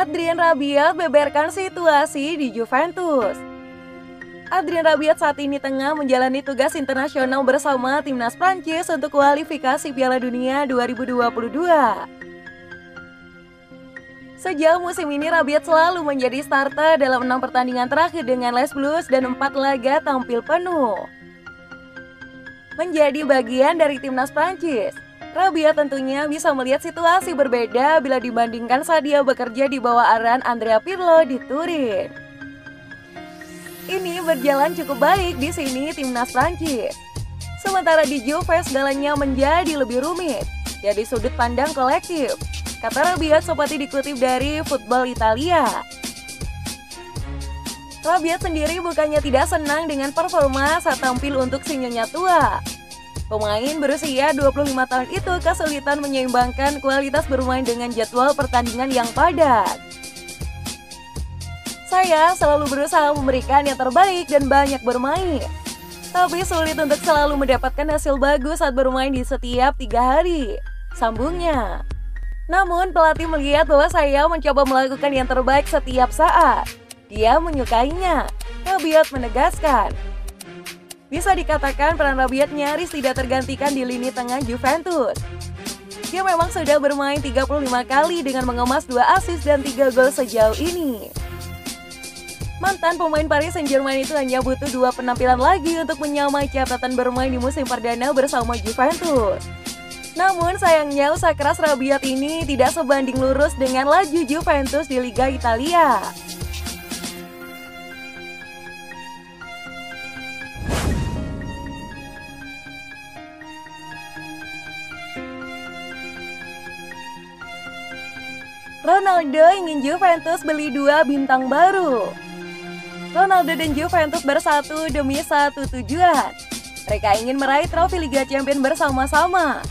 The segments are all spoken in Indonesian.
Adrien Rabiot beberkan situasi di Juventus. Adrien Rabiot saat ini tengah menjalani tugas internasional bersama timnas Prancis untuk kualifikasi Piala Dunia 2022. Sejak musim ini Rabiot selalu menjadi starter dalam 6 pertandingan terakhir dengan Les Blues dan 4 laga tampil penuh. Menjadi bagian dari timnas Prancis, Rabiot tentunya bisa melihat situasi berbeda bila dibandingkan saat dia bekerja di bawah arahan Andrea Pirlo di Turin. Ini berjalan cukup baik di sini timnas Prancis. Sementara di Juve segalanya menjadi lebih rumit dari sudut pandang kolektif, kata Rabiot seperti dikutip dari Football Italia. Rabiot sendiri bukannya tidak senang dengan performa saat tampil untuk si nyonya tua. Pemain berusia 25 tahun itu kesulitan menyeimbangkan kualitas bermain dengan jadwal pertandingan yang padat. Saya selalu berusaha memberikan yang terbaik dan banyak bermain, tapi sulit untuk selalu mendapatkan hasil bagus saat bermain di setiap 3 hari, sambungnya. Namun pelatih melihat bahwa saya mencoba melakukan yang terbaik setiap saat. Dia menyukainya, Rabiot menegaskan. Bisa dikatakan peran Rabiot nyaris tidak tergantikan di lini tengah Juventus. Dia memang sudah bermain 35 kali dengan mengemas 2 assist dan 3 gol sejauh ini. Mantan pemain Paris Saint-Germain itu hanya butuh 2 penampilan lagi untuk menyamai catatan bermain di musim perdana bersama Juventus. Namun sayangnya usaha keras Rabiot ini tidak sebanding lurus dengan laju Juventus di Liga Italia. Ronaldo ingin Juventus beli 2 bintang baru. Ronaldo dan Juventus bersatu demi satu tujuan. Mereka ingin meraih trofi Liga Champions bersama-sama.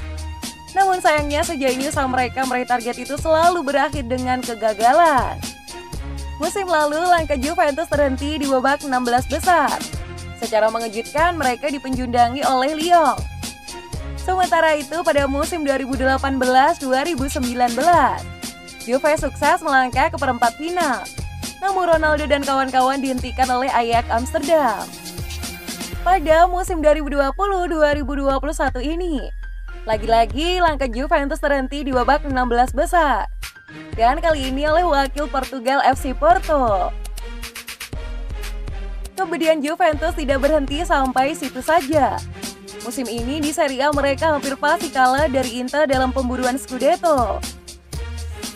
Namun sayangnya sejauh ini usaha mereka meraih target itu selalu berakhir dengan kegagalan. Musim lalu langkah Juventus terhenti di babak 16 besar. Secara mengejutkan mereka dipenjundangi oleh Lyon. Sementara itu pada musim 2018-2019, Juve sukses melangkah ke perempat final. Namun Ronaldo dan kawan-kawan dihentikan oleh Ajax Amsterdam. Pada musim 2020-2021 ini, lagi-lagi langkah Juventus terhenti di babak 16 besar. Dan kali ini oleh wakil Portugal FC Porto. Kemudian Juventus tidak berhenti sampai situ saja. Musim ini di Serie A mereka hampir pasti kalah dari Inter dalam pemburuan Scudetto.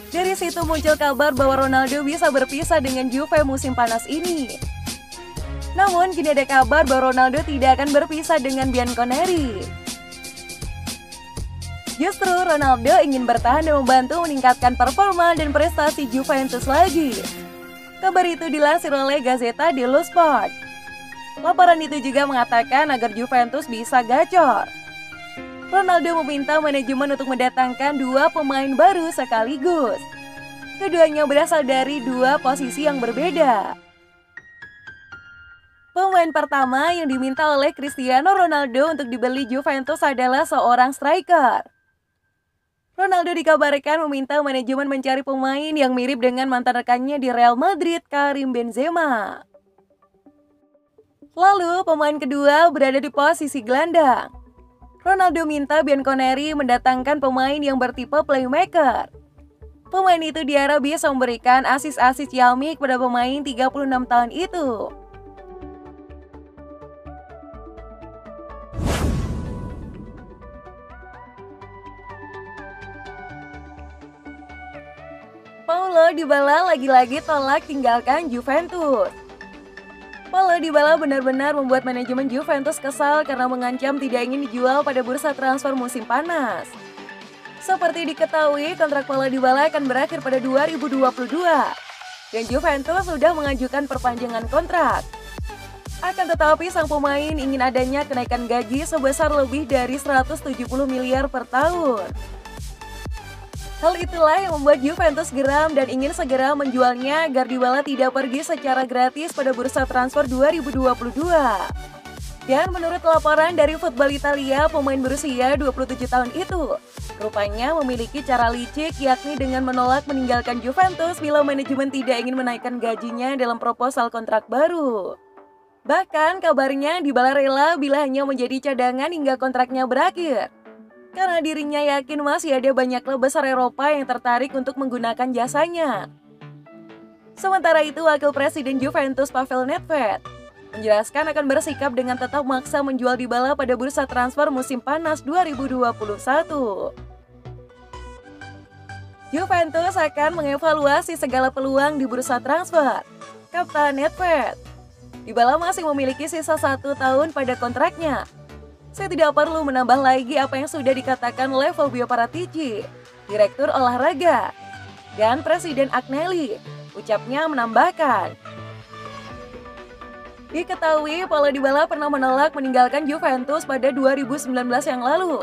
Dari situ muncul kabar bahwa Ronaldo bisa berpisah dengan Juve musim panas ini. Namun kini ada kabar bahwa Ronaldo tidak akan berpisah dengan Bianconeri. Justru Ronaldo ingin bertahan dan membantu meningkatkan performa dan prestasi Juventus lagi. Kabar itu dilansir oleh Gazzetta dello Sport. Laporan itu juga mengatakan agar Juventus bisa gacor. Ronaldo meminta manajemen untuk mendatangkan 2 pemain baru sekaligus. Keduanya berasal dari 2 posisi yang berbeda. Pemain pertama yang diminta oleh Cristiano Ronaldo untuk dibeli Juventus adalah seorang striker. Ronaldo dikabarkan meminta manajemen mencari pemain yang mirip dengan mantan rekannya di Real Madrid, Karim Benzema. Lalu pemain kedua berada di posisi gelandang. Ronaldo minta Bianconeri mendatangkan pemain yang bertipe playmaker. Pemain itu diharap bisa memberikan asis-asis ciamik pada pemain 36 tahun itu. Paulo Dybala lagi-lagi tolak tinggalkan Juventus. Paulo Dybala benar-benar membuat manajemen Juventus kesal karena mengancam tidak ingin dijual pada bursa transfer musim panas. Seperti diketahui, kontrak Paulo Dybala akan berakhir pada 2022 dan Juventus sudah mengajukan perpanjangan kontrak. Akan tetapi sang pemain ingin adanya kenaikan gaji sebesar lebih dari 170 miliar per tahun. Hal itulah yang membuat Juventus geram dan ingin segera menjualnya agar Dybala tidak pergi secara gratis pada bursa transfer 2022. Dan menurut laporan dari Football Italia, pemain berusia 27 tahun itu rupanya memiliki cara licik, yakni dengan menolak meninggalkan Juventus bila manajemen tidak ingin menaikkan gajinya dalam proposal kontrak baru. Bahkan kabarnya Dybala rela bila hanya menjadi cadangan hingga kontraknya berakhir, karena dirinya yakin masih ada banyak klub besar Eropa yang tertarik untuk menggunakan jasanya. Sementara itu, Wakil Presiden Juventus Pavel Nedved menjelaskan akan bersikap dengan tetap maksa menjual Dybala pada bursa transfer musim panas 2021. Juventus akan mengevaluasi segala peluang di bursa transfer, kata Nedved. Dybala masih memiliki sisa 1 tahun pada kontraknya. Saya tidak perlu menambah lagi apa yang sudah dikatakan oleh Fabio Paratici, Direktur Olahraga, dan Presiden Agnelli, ucapnya menambahkan. Diketahui Paulo Dybala pernah menolak meninggalkan Juventus pada 2019 yang lalu.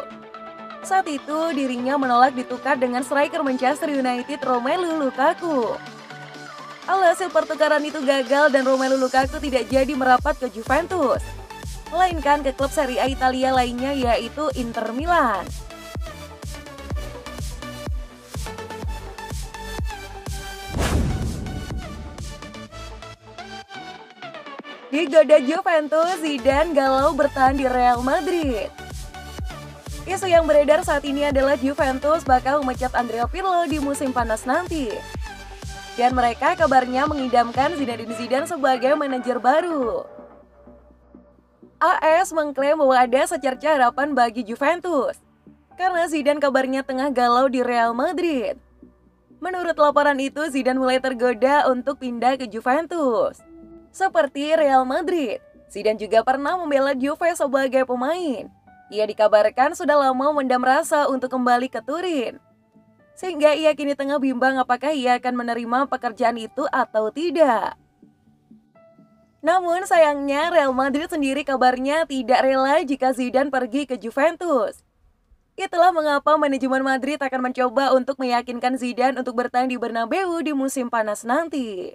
Saat itu dirinya menolak ditukar dengan striker Manchester United Romelu Lukaku. Alhasil pertukaran itu gagal dan Romelu Lukaku tidak jadi merapat ke Juventus, melainkan ke klub Serie A Italia lainnya yaitu Inter Milan. Digoda Juventus, Zidane galau bertahan di Real Madrid. Isu yang beredar saat ini adalah Juventus bakal memecat Andrea Pirlo di musim panas nanti. Dan mereka kabarnya mengidamkan Zinedine Zidane sebagai manajer baru. AS mengklaim bahwa ada secerca harapan bagi Juventus, karena Zidane kabarnya tengah galau di Real Madrid. Menurut laporan itu, Zidane mulai tergoda untuk pindah ke Juventus. Seperti Real Madrid, Zidane juga pernah membela Juve sebagai pemain. Ia dikabarkan sudah lama mendam rasa untuk kembali ke Turin, sehingga ia kini tengah bimbang apakah ia akan menerima pekerjaan itu atau tidak. Namun sayangnya Real Madrid sendiri kabarnya tidak rela jika Zidane pergi ke Juventus. Itulah mengapa manajemen Madrid akan mencoba untuk meyakinkan Zidane untuk bertahan di Bernabeu di musim panas nanti.